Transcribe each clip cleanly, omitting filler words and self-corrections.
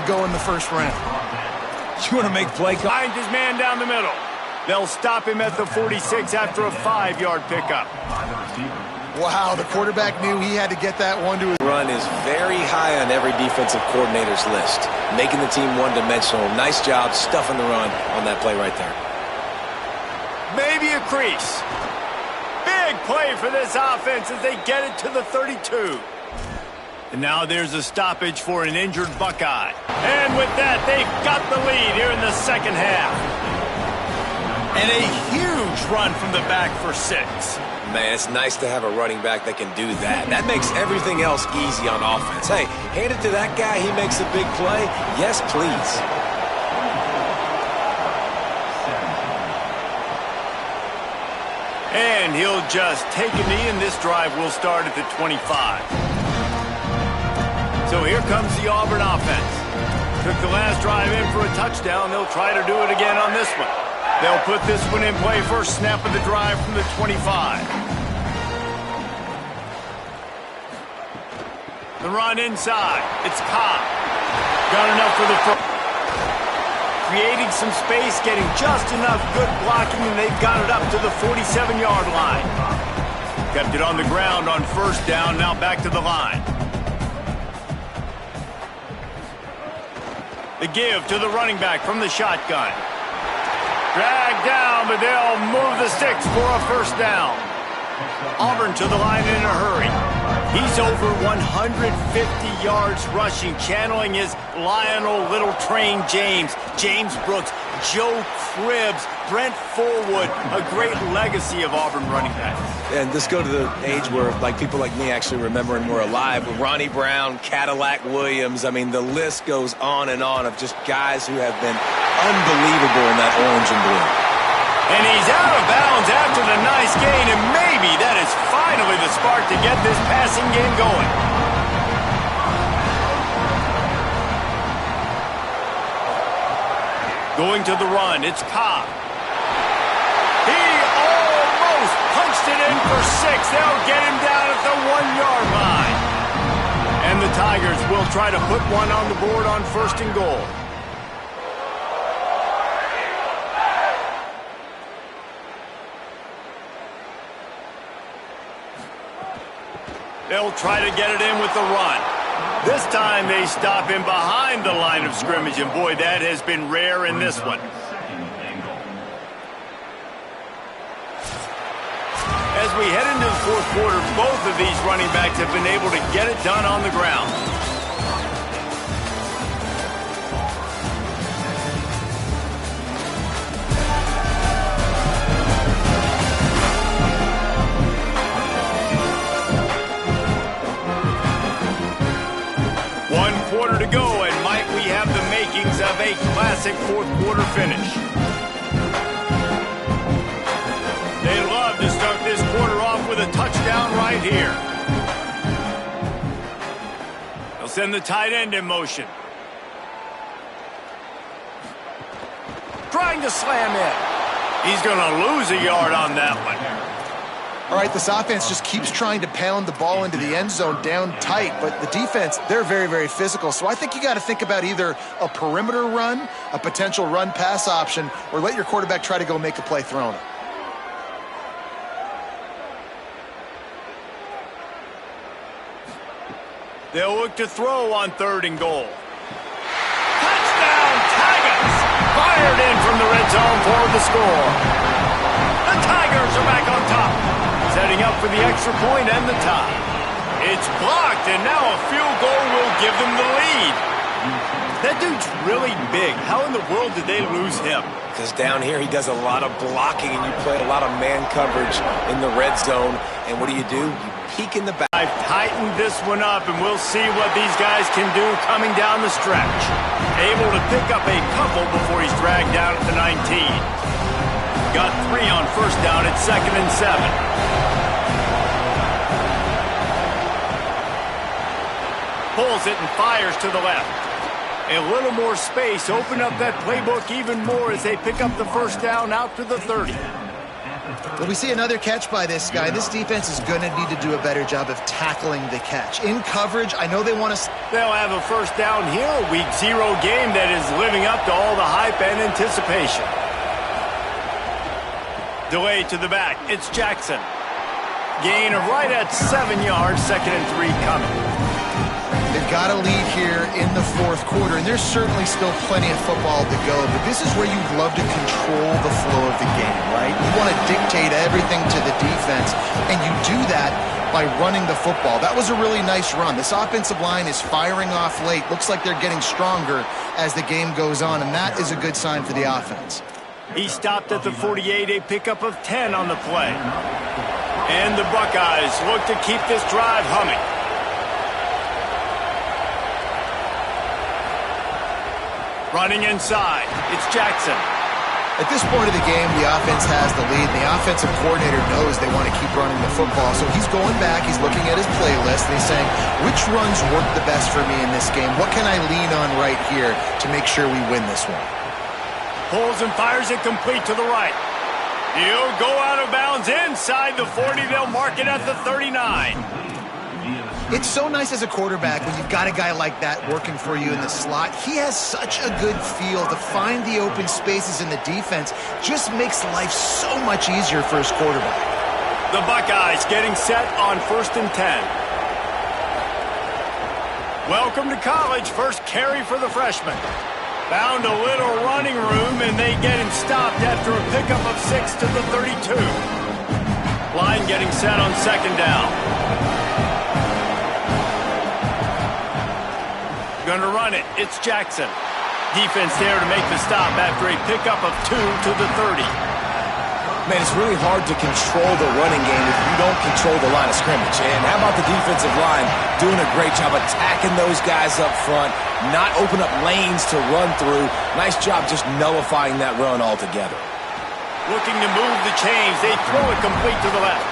go in the first round. You want to make play? Finds his man down the middle. They'll stop him at the 46 after a 5-yard pickup. Wow, the quarterback knew he had to get that one to his Run is very high on every defensive coordinator's list. Making the team one-dimensional. Nice job stuffing the run on that play right there. Maybe a crease. Big play for this offense as they get it to the 32. And now there's a stoppage for an injured Buckeye. And with that, they've got the lead here in the second half. And a huge run from the back for 6. Man, it's nice to have a running back that can do that. That makes everything else easy on offense. Hey, hand it to that guy. He makes a big play. Yes, please. And he'll just take a knee, and this drive will start at the 25. So here comes the Auburn offense. Took the last drive in for a touchdown. They'll try to do it again on this one. They'll put this one in play first snap of the drive from the 25. The run inside. It's Cobb. Got enough for the first. Creating some space, getting just enough good blocking, and they've got it up to the 47-yard line. Kept it on the ground on first down, now back to the line. The give to the running back from the shotgun. Dragged down, but they'll move the sticks for a first down. Auburn to the line in a hurry. He's over 150 yards rushing, channeling his Lionel Little Train James, James Brooks, Joe Cribbs, Brent Forwood, a great legacy of Auburn running backs. And this go to the age where people like me actually remember and were alive with Ronnie Brown, Cadillac Williams. I mean, the list goes on and on of just guys who have been unbelievable in that orange and blue. And he's out of bounds after the nice gain, and maybe that is finally the spark to get this passing game going. Going to the run, it's Cobb. He almost punched it in for 6. They'll get him down at the 1-yard line. And the Tigers will try to put one on the board on first and goal. They'll try to get it in with the run. This time they stop him behind the line of scrimmage, and boy, that has been rare in this one. As we head into the fourth quarter, both of these running backs have been able to get it done on the ground. Quarter to go, and might we have the makings of a classic fourth quarter finish. They love to start this quarter off with a touchdown right here. They'll send the tight end in motion. Trying to slam in. He's going to lose a yard on that one. All right, this offense just keeps trying to pound the ball into the end zone down tight, but the defense, they're very, very physical. So I think you got to think about either a perimeter run, a potential run-pass option, or let your quarterback try to go make a play throwing it. They'll look to throw on third and goal. Touchdown, Tigers! Fired in from the red zone for the score. The Tigers are back on top. Setting up for the extra point and the tie. It's blocked, and now a field goal will give them the lead. That dude's really big. How in the world did they lose him? Because down here he does a lot of blocking, and you play a lot of man coverage in the red zone. And what do? You peek in the back. I've tightened this one up, and we'll see what these guys can do coming down the stretch. Able to pick up a couple before he's dragged down at the 19. Got 3 on first down at 2nd and 7. Pulls it and fires to the left. A little more space. Open up that playbook even more as they pick up the first down out to the 30. Well, we see another catch by this guy. This defense is going to need to do a better job of tackling the catch. In coverage, I know they want to... They'll have a first down here, a week 0 game that is living up to all the hype and anticipation. Delay to the back. It's Jackson. Gain of right at 7 yards, 2nd and 3 coming. They've got a lead here in the fourth quarter, and there's certainly still plenty of football to go, but this is where you'd love to control the flow of the game, right? You want to dictate everything to the defense, and you do that by running the football. That was a really nice run. This offensive line is firing off late. Looks like they're getting stronger as the game goes on, and that is a good sign for the offense. He stopped at the 48, a pickup of 10 on the play. And the Buckeyes look to keep this drive humming. Running inside, it's Jackson. At this point of the game, the offense has the lead. The offensive coordinator knows they want to keep running the football, so he's going back, he's looking at his playlist, and he's saying, which runs work the best for me in this game? What can I lean on right here to make sure we win this one? Pulls and fires it complete to the right. He'll go out of bounds inside the 40. They'll mark it at the 39. It's so nice as a quarterback when you've got a guy like that working for you in the slot. He has such a good feel to find the open spaces in the defense. Just makes life so much easier for his quarterback. The Buckeyes getting set on 1st and 10. Welcome to college. First carry for the freshman. Found a little running room, and they get him stopped after a pickup of 6 to the 32. Line getting set on 2nd down. Going to run it. It's Jackson. Defense there to make the stop after a pickup of 2 to the 30. Man, it's really hard to control the running game if you don't control the line of scrimmage. And how about the defensive line doing a great job attacking those guys up front, not open up lanes to run through. Nice job just nullifying that run altogether. Looking to move the chains. They throw it complete to the left.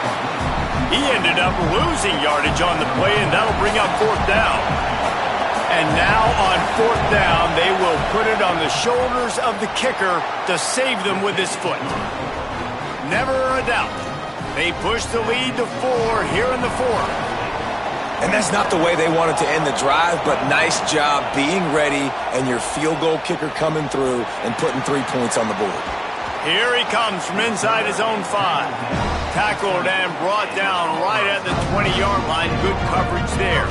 He ended up losing yardage on the play, and that'll bring up 4th down. And now on 4th down, they will put it on the shoulders of the kicker to save them with his foot. Never a doubt. They push the lead to 4 here in the 4th. And that's not the way they wanted to end the drive, but nice job being ready and your field goal kicker coming through and putting 3 points on the board. Here he comes from inside his own 5. Tackled and brought down right at the 20-yard line. Good coverage there.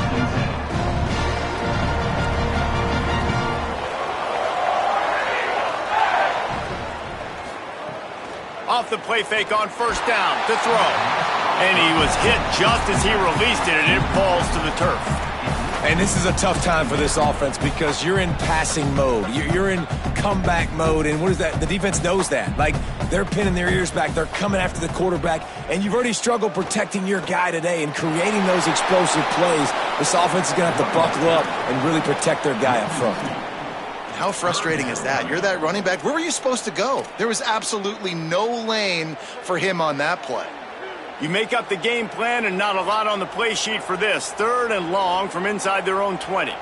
Off the play fake on 1st down to throw. And he was hit just as he released it, and it falls to the turf. And this is a tough time for this offense because you're in passing mode. You're in comeback mode, and what is that? The defense knows that. Like, they're pinning their ears back. They're coming after the quarterback, and you've already struggled protecting your guy today and creating those explosive plays. This offense is going to have to buckle up and really protect their guy up front. How frustrating is that? You're that running back. Where were you supposed to go? There was absolutely no lane for him on that play. You make up the game plan and not a lot on the play sheet for this. 3rd and long from inside their own 20.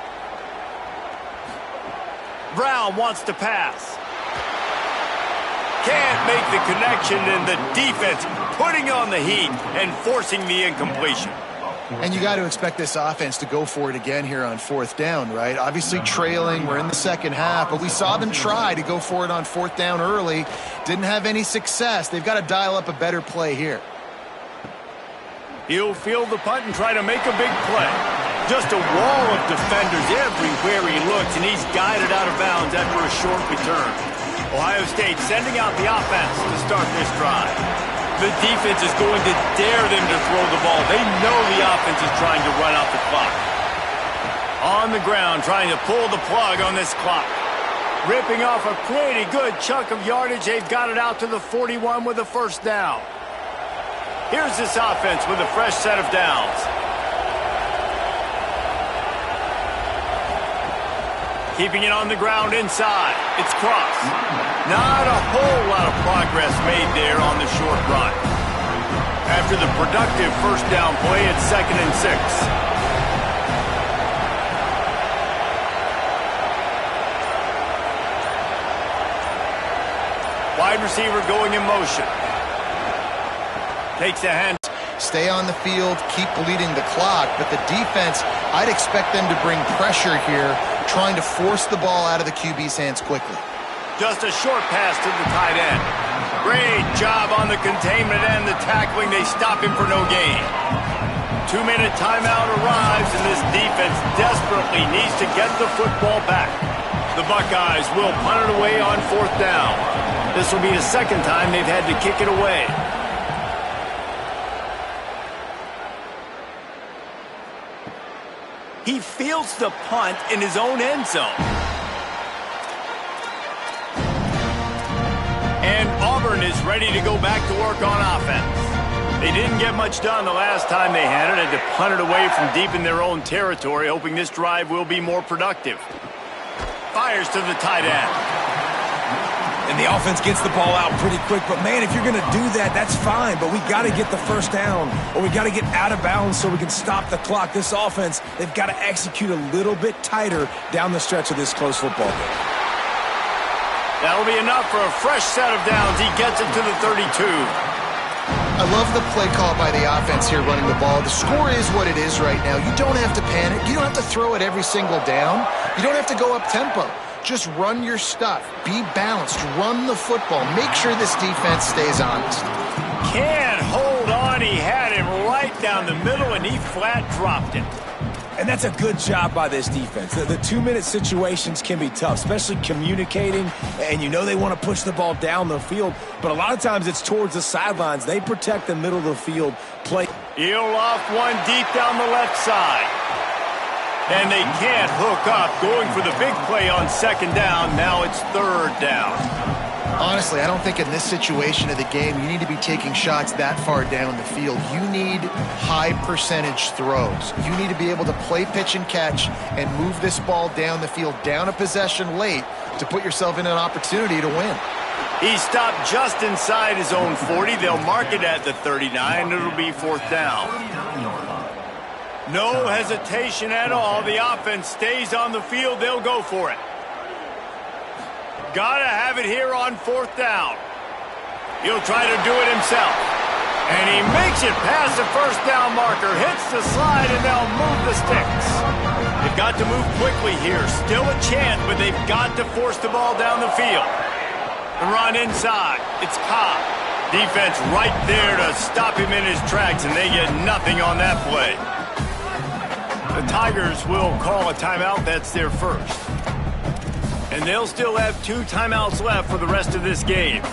Brown wants to pass. Can't make the connection, and the defense putting on the heat and forcing the incompletion. And you got to expect this offense to go for it again here on 4th down, right? Obviously trailing, we're in the second half, but we saw them try to go for it on 4th down early. Didn't have any success. They've got to dial up a better play here. He'll field the punt and try to make a big play. Just a wall of defenders everywhere he looks, and he's guided out of bounds after a short return. Ohio State sending out the offense to start this drive. The defense is going to dare them to throw the ball. They know the offense is trying to run out the clock. On the ground, trying to pull the plug on this clock. Ripping off a pretty good chunk of yardage. They've got it out to the 41 with a 1st down. Here's this offense with a fresh set of downs. Keeping it on the ground inside. It's Cross. Not a whole lot of progress made there on the short run. After the productive 1st down play, it's 2nd and 6. Wide receiver going in motion. Takes a hand. Stay on the field, keep bleeding the clock, but the defense, I'd expect them to bring pressure here, trying to force the ball out of the QB's hands quickly. Just a short pass to the tight end. Great job on the containment and the tackling. They stop him for no gain. 2-minute timeout arrives, and this defense desperately needs to get the football back. The Buckeyes will punt it away on 4th down. This will be the second time they've had to kick it away. He fields the punt in his own end zone. And Auburn is ready to go back to work on offense. They didn't get much done the last time they had it. Had to punt it away from deep in their own territory, hoping this drive will be more productive. Fires to the tight end. And the offense gets the ball out pretty quick. But, man, if you're going to do that, that's fine. But we got to get the first down, or we got to get out of bounds so we can stop the clock. This offense, they've got to execute a little bit tighter down the stretch of this close football game. That'll be enough for a fresh set of downs. He gets it to the 32. I love the play call by the offense here running the ball. The score is what it is right now. You don't have to panic. You don't have to throw it every single down. You don't have to go up tempo. Just run your stuff. Be balanced. Run the football. Make sure this defense stays honest. Can't hold on. He had him right down the middle, and he flat dropped it. And that's a good job by this defense. The 2-minute situations can be tough, especially communicating, and you know they want to push the ball down the field, but a lot of times it's towards the sidelines. They protect the middle of the field play. He'll off one deep down the left side. And they can't hook up, going for the big play on 2nd down. Now it's 3rd down. Honestly, I don't think in this situation of the game you need to be taking shots that far down the field. You need high percentage throws. You need to be able to play pitch and catch and move this ball down the field, down a possession late, to put yourself in an opportunity to win. He stopped just inside his own 40. They'll mark it at the 39. It'll be 4th down. No hesitation at all. The offense stays on the field. They'll go for it. Gotta have it here on 4th down. He'll try to do it himself. And he makes it past the 1st down marker. Hits the slide, and they'll move the sticks. They've got to move quickly here. Still a chance, but they've got to force the ball down the field. The run inside. It's Cobb. Defense right there to stop him in his tracks, and they get nothing on that play. The Tigers will call a timeout. That's their first. And they'll still have 2 timeouts left for the rest of this game.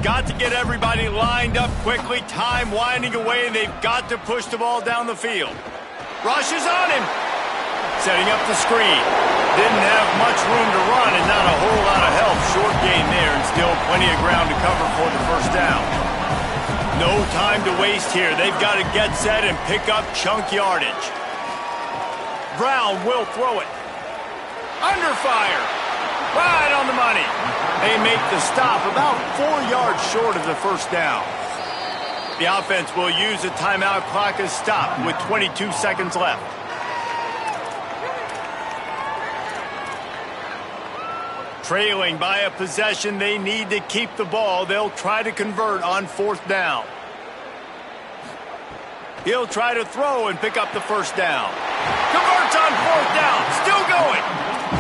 Got to get everybody lined up quickly. Time winding away, and they've got to push the ball down the field. Rush is on him. Setting up the screen. Didn't have much room to run and not a whole lot of help. Short gain there, and still plenty of ground to cover for the 1st down. No time to waste here. They've got to get set and pick up chunk yardage. Brown will throw it. Under fire. Right on the money. They make the stop about 4 yards short of the 1st down. The offense will use a timeout. Clock is stopped with 22 seconds left. Trailing by a possession, they need to keep the ball. They'll try to convert on 4th down. He'll try to throw and pick up the 1st down. Converts on 4th down. Still going.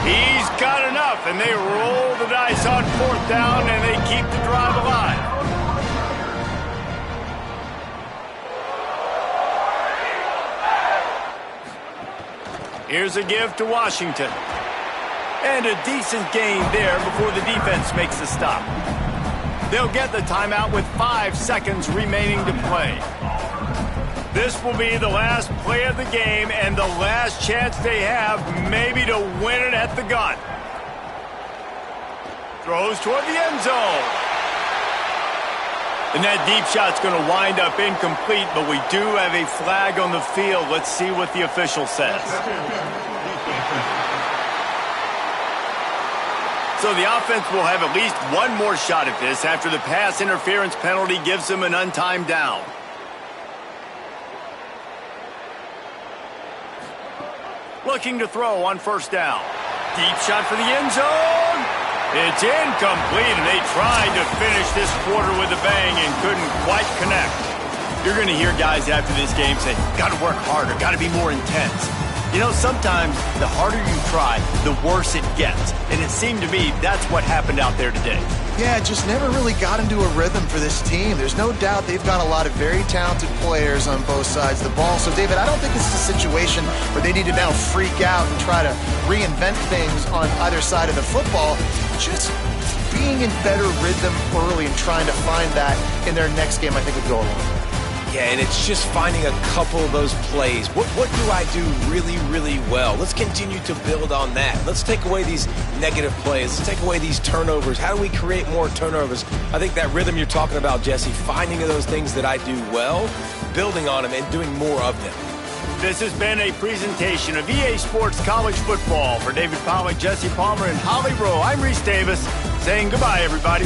He's got enough, and they roll the dice on 4th down, and they keep the drive alive. Here's a give to Washington. And a decent gain there before the defense makes the stop. They'll get the timeout with 5 seconds remaining to play. This will be the last play of the game and the last chance they have maybe to win it at the gun. Throws toward the end zone. And that deep shot's going to wind up incomplete, but we do have a flag on the field. Let's see what the official says. So the offense will have at least one more shot at this after the pass interference penalty gives them an untimed down. Looking to throw on 1st down. Deep shot for the end zone. It's incomplete, and they tried to finish this quarter with a bang and couldn't quite connect. You're going to hear guys after this game say, got to work harder, got to be more intense. You know, sometimes the harder you try, the worse it gets. And it seemed to me that's what happened out there today. Yeah, just never really got into a rhythm for this team. There's no doubt they've got a lot of very talented players on both sides of the ball. So, David, I don't think this is a situation where they need to now freak out and try to reinvent things on either side of the football. Just being in better rhythm early and trying to find that in their next game, I think would go a long way. Yeah, and it's just finding a couple of those plays. What do I do really, really well? Let's continue to build on that. Let's take away these negative plays. Let's take away these turnovers. How do we create more turnovers? I think that rhythm you're talking about, Jesse, finding those things that I do well, building on them, and doing more of them. This has been a presentation of EA Sports College Football. For David Pollack, Jesse Palmer, and Holly Rowe, I'm Reese Davis saying goodbye, everybody.